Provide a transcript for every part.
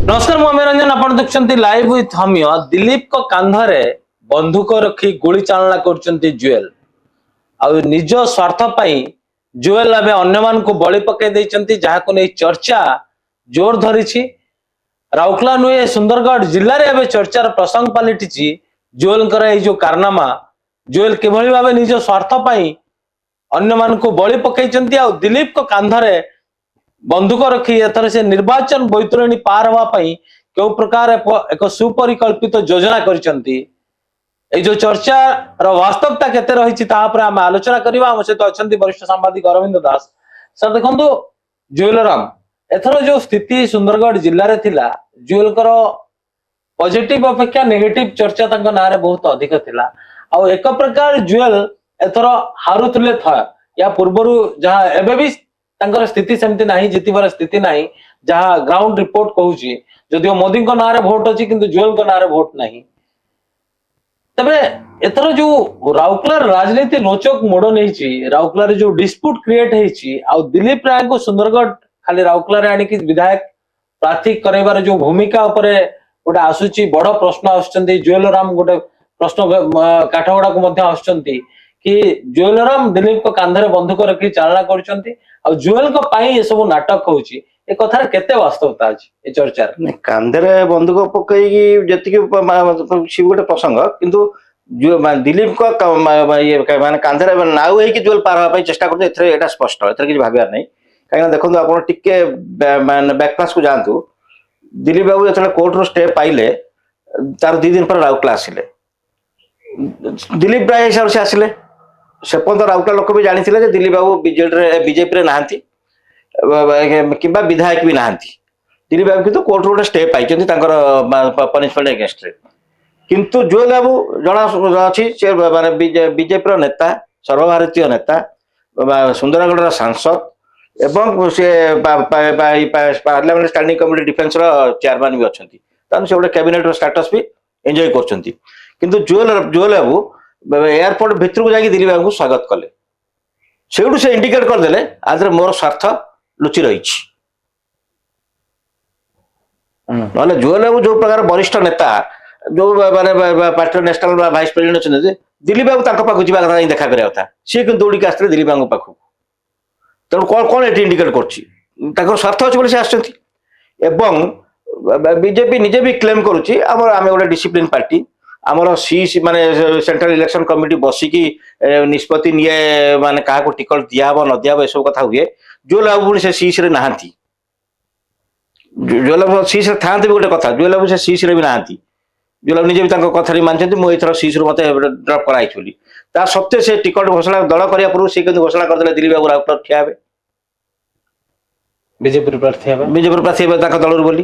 नमस्कार मु अमेरंजन आपण देखुछंती लाइव विथ हमियो दिलीप को कांधरे बंदूक रखी गोली चालना करछंती जुएल आ निज स्वार्थ पाई जुएल अबे अन्य मान को बळी पके दैछंती जहा को नै चर्चा जोर धरिछि। राउरकेला नुए सुंदरगढ़ जिल्ला रे अबे चर्चार प्रसंग पलटिछि जुएल कर ए जो कारनामा जुएल केभली भाबे निज स्वार्थ पाई अन्य मान को बळी पकेइछंती आ दिलीप को कांधरे बंदूक रखी एथर से निर्वाचन बैतरणी पार हवा पई केउ प्रकार एक सुपरिकल्पित योजना करिसंती। ए जो चर्चा रो वास्तवता केते रहिछि ता पर हम आलोचना करबा। हम सहित अछंती वरिष्ठ सांबादिक अरविंद दास। सर देखंतु जुएलराम एथर जो स्थिति सुंदरगढ़ जिल्ला रे थिला जुएल कर पॉजिटिव अपेक्षा नेगेटिव चर्चा तंक नारे बहुत अधिक थिला आ एक प्रकार जुएल एथर हारुतले था या पूर्वरु जहां एबे भी तांकर स्थिति सेमती नाही जितिबार स्थिति नाही जहां ग्राउंड रिपोर्ट कहूची जदियो मोदी को नारे वोट अछि किंतु जुएल को नारे वोट नाही। तबे एथर जो राउरकेला राजनीति रोचक मोड़ नहींची राउरकेला रे जो डिस्प्यूट क्रिएट हेची आ दिलीप राय को सुंदरगढ़ खाली राउरकेला रे आनी कि विधायक प्रार्थी करैबार जो भूमिका उपरे गोटे आसुची बड़ प्रश्न आछंती। जुएलराम गोटे प्रश्न काठगोड़ा को मध्य आछंती कि जुएलराम दिलीप को कांधरे बंदूक रखी चालना करछंती आ जुएल को पाई ए सब नाटक होउची ए कथार केते वास्तवता अछि ए चर्चार कांधरे बंदूक पकईकी जति सी गोटे प्रसंग किंतु दिलीप को माने कांधरे नाउ है कि जुएल पार हवा चेष्टा करते एथरे एटा स्पष्ट एथरे किछ भाबियार नै काहे देखो आपण टिके बैक क्लास को जानतु दिलीप बाबू जतले कोर्ट रो स्टे पाइले तार 2 दिन पर राउरकेला आसिले दिलीप राय हिसाब से आसिले से पर्यंत राउरकेला लोक भी जानी दिलीप बाबू बीजेपी रे नाहांती किंबा विधायक भी नाहांती। दिलीप बाबू किंतु कोर्ट रोड स्टे पाई पनिशमेंट एगेंस्ट रे किंतु जुएल बाबू जना अच्छी से माने बीजेपी नेता सर्वभारतीय नेता सुंदरगढ़ सांसद एवं से parliament standing committee defence chairman भी अच्छा से गोटे कैबिनेट स्टेटस भी एंजॉय करछंती किंतु जुएल बाबू एयरपोर्ट भितर को जाके दिलीप बाबू स्वागत कले सेठू से इंडिकेट करदे आज मोर स्वार्थ लुचि रही ना जुएल बाबू जो प्रकार वरिष्ठ नेता जो माने पार्टी नेशनल वाइस प्रेसिडेंट अच्छे दिलीप बाबू पाखु जावा कथा देखा करिया कथा सी कि दौड़ी आसते दिलीप बाबू पाखु तेणु कौन कौन ये इंडिकेट कर स्वार्थ अच्छे बोले आसछंती एवं बीजेपी निजे भी क्लेम करुच्ची आम गोटे डिसिप्लिन पार्टी आमर सी माने सेंट्रल इलेक्शन कमिटी बसिकी निष्पत्ति निये माने क्या टिकट दिहब न दिहब सब कथा हुए जुएल बाबू से सीस रे नाहांती जुएल बाबू सीस रे थांते भी गोटे कथा जुएल बाबू से सीस रे भी नाहांती जुएल बाबू निजे भी तांको कथा मानछंती मो एथर सीस रो मते ड्रॉप कराई छली ता सत्य से टिकट घोषणा दल करिया पूर्व से केंद्र घोषणा करदले दिलीप बाबू राउरकेला ठिया हेबे बीजेपी प्रार्थी हेबे तांको दलर बोली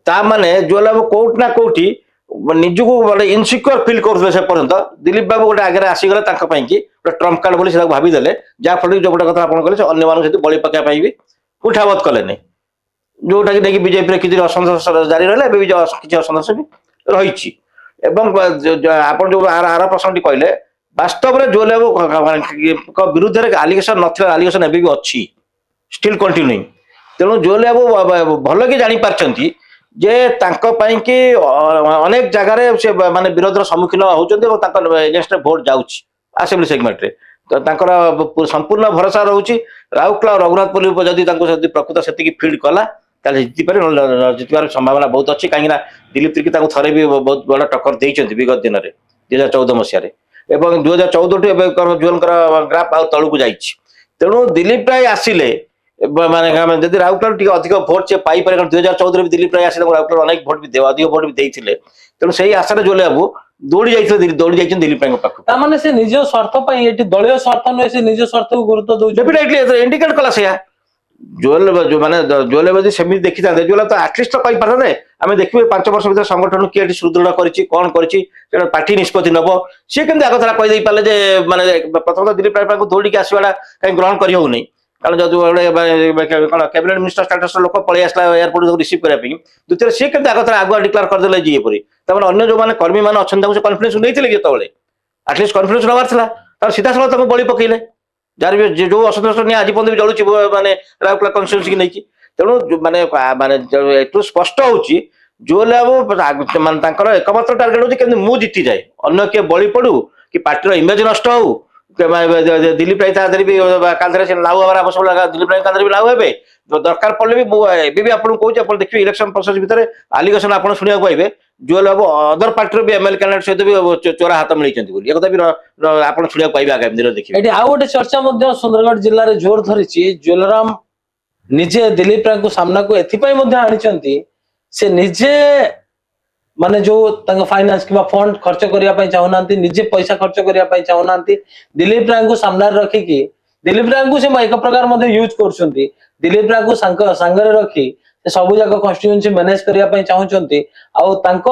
ता माने जुएल बाबू कोट ना कोठी निजको गोटे इनसिक्योर फिल करते से पर्यंत दिलीप बाबू गोटे आगे आसीगले कि ट्रम्प कार्ड बोली भावीदे जहाँफल जो गोटे कथा आपले अन्य मानक सहित बड़ी पकाई भी कुठावत कले जोटा कि नहीं बीजेपी किसी असंतोष जारी रहा किसी असंतोष भी रही आप जो आर प्रसंग कहले वास्तव में जुएल बाबू विरुद्ध में आलिगेसन ना आलिगेसन एवं भी अच्छी स्टिल कंटिन्यूइंग तेणु जुएल बाबू भल कि जापारती जे तांको पाई कि अनेक जगह से माने विरोध सम्मुखीन होती एगेंस्ट भोट जाउछि असेंबली सेगमेंट रे तो तांकर संपूर्ण भरोसा रहउछि राउरकेला रघुनाथपुर जदि प्रकृत से फील्ड कला जितबार संभावना बहुत अच्छी कहीं दिलीप तिर्की थरे भी बहुत बड़ा टक्कर देइछन्ति विगत दिन में 2014 मसीह एवं 2014 जुएल ग्राफ आउ तलू को जाइछि तेणु दिलीप राय आसिले माने जदि राउरकेला अधिक भोट से पाई पारे 2014 में दिलीप राय आसिले राउरकेला अनेक भोट भी अधिक भोट भी देइथिले तेणु सही आशा जुएल बाबू दौड़ी जाइछन दिलीप राय पाखु ता माने से निज स्वार्थ पई एटी दलीय स्वार्थ न से निज स्वार्थ को गुरुत्व दउ डेफिनेटली इंडिकेट कला से जुएल जो माने जुएल बाबू सेमी देखि था जुएल तो एटलिस्ट तो कहि पारने आमे देखिबे 5 वर्ष भीतर संगठन के सुदृढ़ करिछि कोन करिछि सेटा पार्टी निष्पत्ति नबो से केमते आगथरा कहि देइ पाले जे माने प्रथम दिलीप राय पाखु दौड़ी के आसीवाडा कहीं ग्रहण करि हो नै कारण जो कैबिनेट मिनिस्टर स्टेटस लोक पलि आसला एयरपोर्ट रिसीव करने द्वितीय सी के आगुआ डिक्लेयर करदे जी एपरी तमें अन्य जो मैंने कर्मी मैंने अच्छा से कन्फिडेंस नहीं जो एटलिस्ट कन्फिडेंस नबार सीधा साल तुम बड़ी पकईले जार भी जो असंतोष नहीं आज पर्यटन भी जलुची माने राउरकेला कन्स्टिट्यूएंसी की नहीं ତେଣୁ ମାନେ ମାନେ ଏଠୁ ସ୍ପଷ୍ଟ ହଉଛି ଜୁଏଲ ବାବୁ ମାନେ ତାଙ୍କର ଏକମାତ୍ର ଟାର୍ଗେଟ ହଉଛି କେମିତି ମୁଁ ଜିତିଯାଏ, ଅନ୍ୟ କିଏ ବଳି ପଡୁ କି ପାର୍ଟିର ଇମେଜ ନଷ୍ଟ ହଉ। ଦିଲ୍ଲୀପ ରାୟ ତା ଦେହରେ ବି କାନ୍ଧରେ ସେ ଲାଉ ହେବାର ଆବଶ୍ୟକ, ଦିଲ୍ଲୀପ ରାୟ କାନ୍ଧରେ ବି ଲାଉ ହେବେ। ଦରକାର ପଡ଼ିଲେ ବି ମୁଁ ଏବେ ବି ଆପଣଙ୍କୁ କହୁଛି, ଆପଣ ଦେଖିବେ ଇଲେକ୍ସନ ପ୍ରୋସେସ ଭିତରେ ଆଲିଗେସନ ଆପଣ ଶୁଣିବାକୁ ପାଇବେ ଜୁଏଲ ବାବୁ ଅଦର ପାର୍ଟିର ବି ଏମଏଲ କ୍ୟାଣ୍ଡିଡେଟ ସହିତ ବି ଚୋରା ହାତ ମିଳିଛନ୍ତି ବୋଲି, ଏ କଥା ବି ଆପଣ ଶୁଣିବାକୁ ପାଇବେ ଆଗାମୀ ଦିନରେ ଦେଖିବେ। ଏଠି ଆଉ ଗୋଟେ ଚର୍ଚ୍ଚା ମଧ୍ୟ ସୁନ୍ଦରଗଡ଼ ଜିଲ୍ଲାରେ ଜୋର ଧରିଛି। ଜୁଏଲରାମ ନିଜେ ଦିଲ୍ଲୀପ ରାୟଙ୍କୁ ସାମ୍ନାକୁ ଏଥିପାଇଁ ମଧ୍ୟ ଆଣିଛନ୍ତି, ସେ ନିଜେ ମାନେ ଯୋଉ ତାଙ୍କ ଫାଇନାନ୍ସ କିମ୍ବା ଫଣ୍ଡ ଖର୍ଚ୍ଚ କରିବା ପାଇଁ ଚାହୁଁନାହାନ୍ତି, ନିଜେ ପଇସା ଖର୍ଚ୍ଚ କରିବା ପାଇଁ ଚାହୁଁନାହାନ୍ତି। ଦିଲ୍ଲୀପ ରାୟଙ୍କୁ ସାମ୍ନାରେ ରଖିକି ଦିଲ୍ଲୀପ ରାୟଙ୍କୁ ସେ ଏକ ପ୍ରକାର ମଧ୍ୟ ୟୁଜ କରୁଛନ୍ତି। ଦିଲ୍ଲୀପ ରାୟଙ୍କୁ ସାଙ୍ଗରେ ରଖି ସେ ସବୁ ଯାକ କନଷ୍ଟିଟ୍ୟୁଏନ୍ସି ମ୍ୟାନେଜ କରିବା ପାଇଁ ଚାହୁଁଛନ୍ତି, ଆଉ ତାଙ୍କ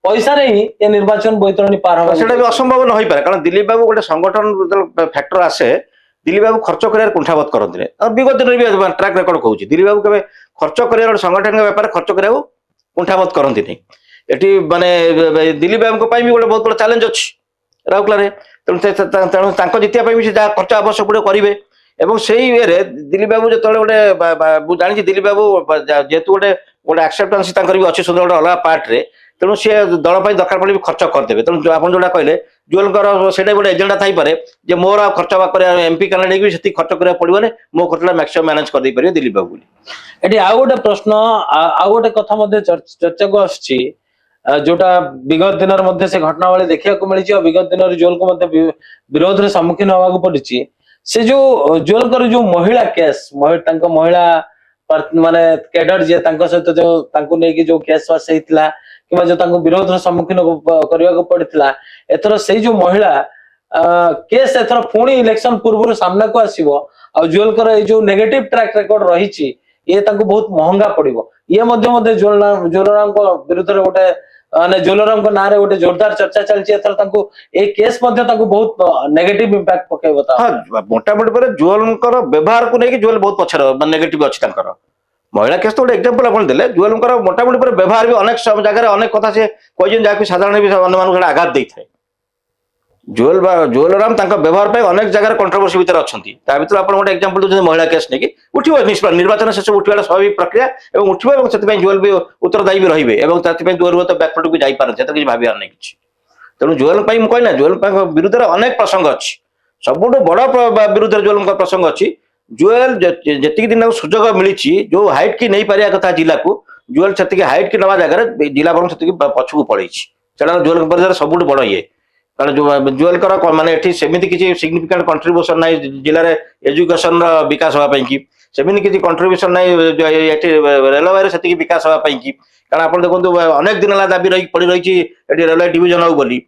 ପଇସାରେ ହିଁ ଏ ନିର୍ବାଚନ ବୈତରଣୀ ପାର ହବ। ସେଟା ବି ଅସମ୍ଭବ ନ ହେଇପାରେ, କାରଣ ଦିଲ୍ଲୀପ ବାବୁ ଗୋଟେ ସଂଗଠନ ଫ୍ୟାକ୍ଟର ଆସେ, ଦିଲ୍ଲୀପ ବାବୁ ଖର୍ଚ୍ଚ କରିବାର କୁଣ୍ଠାବୋଧ କରନ୍ତିନି। ବିଗତ ଦିନରେ ବି ଟ୍ରାକ୍ ରେକର୍ଡ କହୁଛି, ଦିଲ୍ଲୀପ ବାବୁ କେବେ ଖର୍ଚ୍ଚ କରିବାର ଗୋଟେ ସାଂଗଠନିକ ବ୍ୟାପାର ଖର୍ଚ୍ଚ କରିବାକୁ କୁଣ୍ଠାବୋଧ କରନ୍ତିନି। ଏଠି ମାନେ ଦିଲ୍ଲୀପ ବାବୁଙ୍କ ପାଇଁ ବି ଗୋଟେ ବହୁତ ବଡ ଚ୍ୟାଲେଞ୍ଜ ଅଛି ରାଉରକେଲାରେ। ତେଣୁ ତାଙ୍କ ଜିତିବା ପାଇଁ ବି ସେ ଯାହା ଖର୍ଚ୍ଚ ଆବଶ୍ୟକ ପଡିବ କରିବେ। ଏବଂ ସେଇ ଇଏରେ ଦିଲ୍ଲୀପ ବାବୁ ଯେତେବେଳେ ଗୋଟେ ମୁଁ ଜାଣିଛି ଦିଲ୍ଲୀପ ବାବୁ ଯେହେତୁ ଗୋଟେ ଗୋଟେ ଆକ୍ସେପ୍ଟାନ୍ସ ତାଙ୍କର ବି ଅଛି ସୁନ୍ଦର ଗୋଟେ ଅଲଗା ପାର୍ଟରେ, ତେଣୁ ସେ ଦଳ ପାଇଁ ଦରକାର ପଡ଼ିଲେ ବି ଖର୍ଚ୍ଚ କରିଦେବେ। ତେଣୁ ଆପଣ ଯୋଉଟା କହିଲେ ଜୁଏଲଙ୍କର ସେଇଟା ଗୋଟେ ଏଜେଣ୍ଡା ଥାଇପାରେ ଯେ ମୋର ଆଉ ଖର୍ଚ୍ଚ କରିବା ଏମ୍ପି କ୍ୟାଣ୍ଡିଡେଟ୍ ବି ସେତିକି ଖର୍ଚ୍ଚ କରିବାକୁ ପଡିବନି, ମୋ ଖର୍ଚ୍ଚଟା ମ୍ୟାକ୍ସିମମ୍ ମ୍ୟାନେଜ କରିଦେଇ ପାରିବେ ଦିଲ୍ଲୀପ ବାବୁ ବୋଲି। ଏଠି ଆଉ ଗୋଟେ ପ୍ରଶ୍ନ, ଆଉ ଗୋଟେ କଥା ମଧ୍ୟ ଚର୍ଚ୍ଚାକୁ ଆସୁଛି, ଯୋଉଟା ବିଗତ ଦିନରେ ମଧ୍ୟ ସେ ଘଟଣାବଳୀ ଦେଖିବାକୁ ମିଳିଛି, ଆଉ ବିଗତ ଦିନରେ ଜୁଏଲକୁ ମଧ୍ୟ ବିରୋଧରେ ସମ୍ମୁଖୀନ ହବାକୁ ପଡିଛି। ସେ ଯୋଉ ଜୁଏଲଙ୍କର ଯୋଉ ମହିଳା କେସ୍, ତାଙ୍କ ମହିଳା ମାନେ କ୍ୟାଡର ଯିଏ ତାଙ୍କ ସହିତ ଯୋଉ ତାଙ୍କୁ ନେଇକି ଯୋଉ କେସ୍ ବାସ୍ ହେଇଥିଲା କିମ୍ବା ଯୋଉ ତାଙ୍କୁ ବିରୋଧର ସମ୍ମୁଖୀନ କରିବାକୁ ପଡିଥିଲା, ଏଥର ସେଇ ଯୋଉ ମହିଳା କେସ୍ ଏଥର ପୁଣି ଇଲେକ୍ସନ ପୂର୍ବରୁ ସାମ୍ନାକୁ ଆସିବ। ଆଉ ଜୁଏଲଙ୍କର ଏଇ ଯୋଉ ନେଗେଟିଭ ଟ୍ରାକ୍ ରେକର୍ଡ ରହିଛି, ଇଏ ତାଙ୍କୁ ବହୁତ ମହଙ୍ଗା ପଡିବ। ଇଏ ମଧ୍ୟ ଜୁଏଲରାମଙ୍କ ବିରୁଦ୍ଧରେ ଗୋଟେ ମାନେ ଜୁଏଲରାମଙ୍କ ନାଁରେ ଗୋଟେ ଜୋରଦାର ଚର୍ଚ୍ଚା ଚାଲିଛି। ଏଥର ତାଙ୍କୁ ଏଇ କେସ୍ ମଧ୍ୟ ତାଙ୍କୁ ବହୁତ ନେଗେଟିଭ ଇମ୍ପାକ୍ଟ ପକେଇବ। ହଁ, ମୋଟାମୋଟି ପରେ ଜୁଏଲଙ୍କର ବ୍ୟବହାରକୁ ନେଇକି ଜୁଏଲ ବହୁତ ପଛରେ ନେଗେଟିଭ ଅଛି ତାଙ୍କର। ମହିଳା କେସ୍ ତ ଗୋଟେ ଏକ୍ସାମ୍ପଲ ଆପଣ ଦେଲେ, ଜୁଏଲଙ୍କର ମୋଟାମୋଟି ପରେ ବ୍ୟବହାର ବି ଅନେକ ଜାଗାରେ ଅନେକ କଥା ସେ କହିଛନ୍ତି ଯାହାକୁ ସାଧାରଣ ବି ଅନ୍ୟମାନଙ୍କୁ ସେଟା ଆଘାତ ଦେଇଥାଏ। ଜୁଏଲରାମ ତାଙ୍କ ବ୍ୟବହାର ପାଇଁ ଅନେକ ଜାଗାରେ କଣ୍ଟ୍ରୋଭର୍ସି ଭିତରେ ଅଛନ୍ତି। ତା ଭିତରେ ଆପଣ ଗୋଟେ ଏକ୍ସାମ୍ପଲ ଦଉଛନ୍ତି ମହିଳା କେସ୍ ନେଇକି, ଉଠିବ ନିର୍ବାଚନ ଶେଷ ଉଠିବାର ସ୍ୱାଭାବିକ ପ୍ରକ୍ରିୟା ଏବଂ ଉଠିବ, ଏବଂ ସେଥିପାଇଁ ଜୁଏଲ ବି ଉତ୍ତରଦାୟୀ ବି ରହିବେ ଏବଂ ସେଥିପାଇଁ ଜୁଏଲ ହୁଏତ ବ୍ୟାକଫୁଟକୁ ଯାଇପାରନ୍ତି, ସେଥିରେ କିଛି ଭାବିବାର ନାହିଁ କିଛି। ତେଣୁ ଜୁଏଲ ପାଇଁ ମୁଁ କହିନା, ଜୁଏଲ ବିରୁଦ୍ଧରେ ଅନେକ ପ୍ରସଙ୍ଗ ଅଛି। ସବୁଠୁ ବଡ ବିରୁଦ୍ଧରେ ଜୁଏଲଙ୍କ ପ୍ରସଙ୍ଗ ଅଛି, ଜୁଏଲ ଯେତିକି ଦିନ ସୁଯୋଗ ମିଳିଛି ଯୋଉ ହାଇଟ୍ କି ନେଇପାରିବା କଥା ଜିଲ୍ଲାକୁ, ଜୁଏଲ ସେତିକି ହାଇଟ୍ କି ନେବା ଜାଗାରେ ଜିଲ୍ଲା ବରଂ ସେତିକି ପଛକୁ ପଳେଇଛି। ସେଟା ଜୁଏଲଙ୍କ ପରିସରରେ ସବୁଠୁ ବଡ ଇଏ। କାରଣ ଜୁଏଲଙ୍କର ମାନେ ଏଠି ସେମିତି କିଛି ସିଗ୍ନିଫିକାଣ୍ଟ କଣ୍ଟ୍ରିବ୍ୟୁସନ ନାହିଁ ଜିଲ୍ଲାରେ ଏଜୁକେସନର ବିକାଶ ହବା ପାଇଁ କି, ସେମିତି କିଛି କଣ୍ଟ୍ରିବ୍ୟୁସନ ନାହିଁ ଏଠି ରେଲୱେରେ ସେତିକି ବିକାଶ ହବା ପାଇଁ କି। କାରଣ ଆପଣ ଦେଖନ୍ତୁ ଅନେକ ଦିନ ହେଲା ଦାବି ପଡି ରହିଛି ଏଠି ରେଲୱେ ଡିଭିଜନ ହଉ ବୋଲି।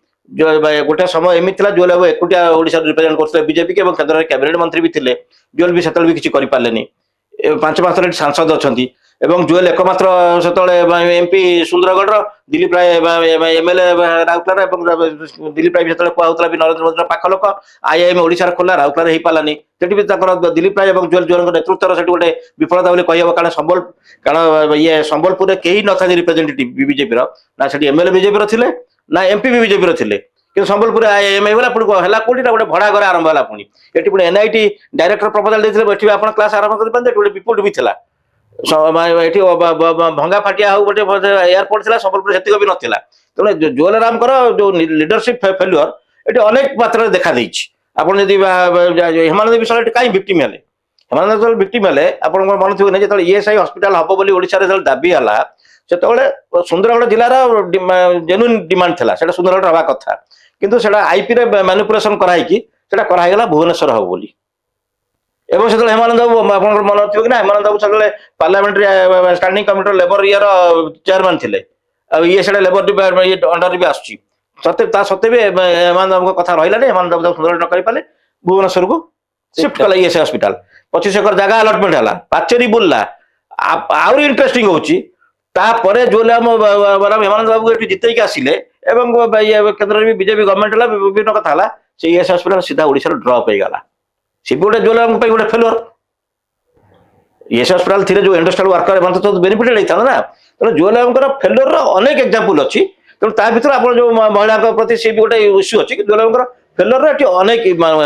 ଗୋଟେ ସମୟ ଏମିତି ଥିଲା ଜୁଏଲ ବାବୁ ଏକୁଟିଆ ଓଡ଼ିଶାରେ ରିପ୍ରେଜେଣ୍ଟ କରୁଥିଲେ ବିଜେପି ଏବଂ କେନ୍ଦ୍ରରେ କ୍ୟାବିନେଟ ମନ୍ତ୍ରୀ ବି ଥିଲେ। ଜୁଏଲ ବି ସେତେବେଳେ ବି କିଛି କରିପାରିଲେନି। 5 ମାସ ଏଠି ସାଂସଦ ଅଛନ୍ତି ଏବଂ ଜୁଏଲ ଏକମାତ୍ର ସେତେବେଳେ ଏମପି ସୁନ୍ଦରଗଡ଼ର, ଦିଲ୍ଲୀପ ରାୟ ଏମଏଲଏ ରାଉରକେଲା, ଏବଂ ଦିଲ୍ଲୀପ ରାୟ ଯେତେବେଳେ କୁହାଯାଉଥିଲା ବି ନରେନ୍ଦ୍ର ମୋଦିର ପାଖ ଲୋକ। ଆଇଆଇଏମ୍ ଓଡ଼ିଶାରେ ଖୋଲା, ରାଉରକେଲାରେ ହେଇପାରିଲାନି। ସେଠି ବି ତାଙ୍କର ଦିଲ୍ଲୀପ ରାୟ ଏବଂ ଜୁଏଲଙ୍କ ନେତୃତ୍ୱର ସେଠି ଗୋଟେ ବିଫଳତା ବୋଲି କହିହେବ। କାରଣ ଇଏ ସମ୍ବଲପୁରରେ କେହି ନଥାନ୍ତି ରିପ୍ରେଜେଣ୍ଟେଟିଭ ବିଜେପିର, ନା ସେଠି ଏମଏଲଏ ବିଜେପିର ଥିଲେ ନା ଏମପି ବି ବିଜେପିର ଥିଲେ। କିନ୍ତୁ ସମ୍ବଲପୁରରେ ଆଇଆଇଏମ୍ ହେଇଗଲା, ପୁଣି ହେଲା କୋଉଠି ନା ଗୋଟେ ଭଡା ଘରେ ଆରମ୍ଭ ହେଲା। ପୁଣି ଏଠି ପୁଣି ଏନ୍ଆଇଟି ଡାଇରେକ୍ଟର ପ୍ରପୋଜାଲ ଦେଇଥିଲେ, ଏଠି ଆପଣ କ୍ଲାସ ଆରମ୍ଭ କରିପାରନ୍ତି। ଏଠି ଗୋଟେ ବିପୁଟ ବି ଥିଲା। ଏଠି ଭଙ୍ଗା ଫାଟିଆ ହଉ ଗୋଟେ ଏୟାରପୋର୍ଟ ଥିଲା, ସମ୍ବଲପୁର ସେତିକ ବି ନଥିଲା। ତେଣୁ ଜୁଏଲରାମଙ୍କର ଯୋଉ ଲିଡରସିପ ଫେଲୁଅର ଏଠି ଅନେକ ମାତ୍ରାରେ ଦେଖା ଦେଇଛି। ଆପଣ ଯଦି ହେମାନନ୍ଦ ବିଷୟରେ ଏଠି କାହିଁ ଭିକ୍ଟିମ ହେଲେ, ହେମାନନ୍ଦ ଯେତେବେଳେ ଭିକ୍ଟିମ ହେଲେ, ଆପଣଙ୍କର ମନେ ଥିବ ନାହିଁ ଯେତେବେଳେ ଇଏସ୍ଆଇ ହସ୍ପିଟାଲ ହବ ବୋଲି ଓଡ଼ିଶାରେ ଯେତେବେଳେ ଦାବି ହେଲା, ସେତେବେଳେ ସୁନ୍ଦରଗଡ଼ ଜିଲ୍ଲାର ଜେନ୍ୟୁଇନ୍ ଡିମାଣ୍ଡ ଥିଲା, ସେଟା ସୁନ୍ଦରଗଡ଼ ହବା କଥା। କିନ୍ତୁ ସେଟା ଆଇପିରେ ମ୍ୟାନିପୁଲେସନ କରାହେଇକି ସେଟା କରାହେଇଗଲା ଭୁବନେଶ୍ୱର ହବ ବୋଲି। ଏବଂ ସେତେବେଳେ ହେମାନନ୍ଦ ବାବୁ, ଆପଣଙ୍କର ମନେ ଥିବ କି ନା, ହେମାନନ୍ଦ ବାବୁ ସେତେବେଳେ ପାର୍ଲାମେଣ୍ଟାରୀ ଷ୍ଟାଣ୍ଡିଂ କମିଟିର ଲେବର ଇଏର ଚେୟାରମ୍ୟାନ ଥିଲେ। ଆଉ ଇଏ ସେଟା ଲେବର ଅଣ୍ଡରରେ ବି ଆସୁଛି। ତା ସତ୍ତ୍ୱେ ବି ହେମାନନ୍ଦ ବାବୁଙ୍କ କଥା ରହିଲାନି। ହେମାନନ୍ଦ ବାବୁ ସୁନ୍ଦରଗଡ଼ ନ କରିପାରିଲେ, ଭୁବନେଶ୍ୱରକୁ ସିଫ୍ଟ କଲା ଇଏସ୍ଆଇ ହସ୍ପିଟାଲ। 25 ଏକର ଜାଗା ଆଲଟମେଣ୍ଟ ହେଲା, ପାଚେରୀ ବୁଲିଲା। ଆହୁରି ଇଣ୍ଟରେଷ୍ଟିଂ ହଉଛି, ତାପରେ ହେମାନନ୍ଦ ବାବୁ ଏଠି ଜିତେଇକି ଆସିଲେ ଏବଂ କେନ୍ଦ୍ରରେ ବି ବିଜେପି ଗଭର୍ଣ୍ଣମେଣ୍ଟ ହେଲା, ବିଭିନ୍ନ କଥା ହେଲା, ସେ ଇଏସ୍ଆଇ ହସ୍ପିଟାଲ ସିଧା ଓଡ଼ିଶାରୁ ଡ୍ରପ୍ ହେଇଗଲା। ସେ ବି ଗୋଟେ ଜୁଏଲରାମଙ୍କ ପାଇଁ ଗୋଟେ ଫେଲୁଅର। ଇଏସ୍ଆଇ ହସ୍ପିଟାଲ ଥିଲେ ଯୋଉ ଇଣ୍ଡଷ୍ଟ୍ରିଆଲ ୱାର୍କର ଏମାନେ ତ ବେନିଫିଟେଡ୍ ହେଇଥାନ୍ତା ନା। ତେଣୁ ଜୁଏଲରାମଙ୍କର ଫେଲୁଅରର ଅନେକ ଏକ୍ସାମ୍ପଲ ଅଛି। ତେଣୁ ତା ଭିତରେ ଆପଣ ଯୋଉ ମହିଳାଙ୍କ ପ୍ରତି ସେ ବି ଗୋଟେ ଇସ୍ୟୁ ଅଛି, ଜୁଏଲରାମଙ୍କର ଫେଲୁଅରର ଏଠି ଅନେକ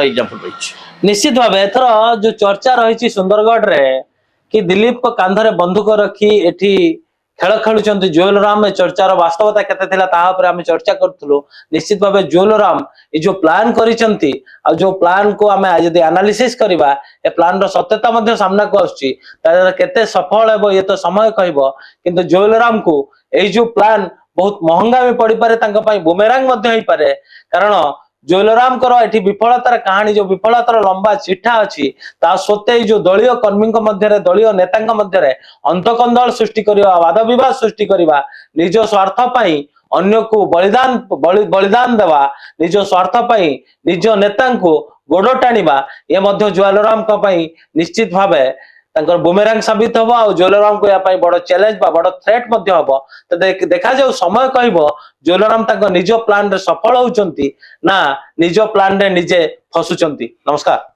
ଏକ୍ସାମ୍ପଲ ରହିଛି। ନିଶ୍ଚିତ ଭାବେ ଏଥର ଯୋଉ ଚର୍ଚ୍ଚା ରହିଛି ସୁନ୍ଦରଗଡ଼ରେ कि दिलीप को कांधरे बंदूक रखी एठी खेल खेलुचंती जुएल राम ए चर्चार वास्तवता केते थिला ताहा पर आमे चर्चा करथुलो। निश्चित भाबे जुएल राम ए जो प्लान करिसंती आ जो प्लान को आमे आज यदि एनालिसिस करबा ए प्लान रो सत्यता मध्ये सामना को आछी तार केते सफल हेबो ये तो समय कहबो। किंतु जुएल राम को ए जो प्लान बहुत महंगा भी पड़ी पारे तांका पई बुमेरांग मध्ये होई पारे कारण जुएलराम कर एठी विफलतार कहानी जो विफलतार लंबा चिठा अछि ता सत्ते जो दलीय कर्मी मध्य दलीय नेता मध्य अंतकंदल सृष्टि करबा वाद विवाद सृष्टि करबा निज स्वार्थ पई अन्य को बलिदान देवा निज स्वार्थ पई निज नेता को गोड़ टाणीबा ये मध्य जुएलराम को पई निश्चित भावे तांकर बुमेरांग साबित हबो आ जुएलराम को या पई बड़ चैलेंज बा बड़ थ्रेट मध्य हबो। तो देखा जाऊ समय कहबो जुएलराम तांकर निज प्लान रे सफल होउचंती ना निज प्लान रे निजे फसुचंती। नमस्कार।